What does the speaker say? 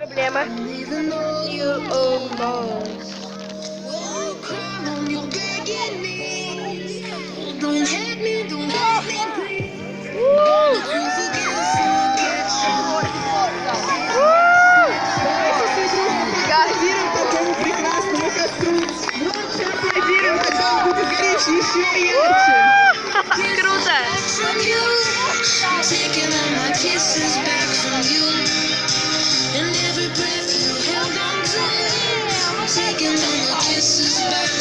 проблема. You almost. Аплодируем такому прекрасному костру. Громче аплодируем, когда он будет гореть еще ярче. Круто! Taking all my kisses back from you, and every breath you held on to, taking all my kisses back.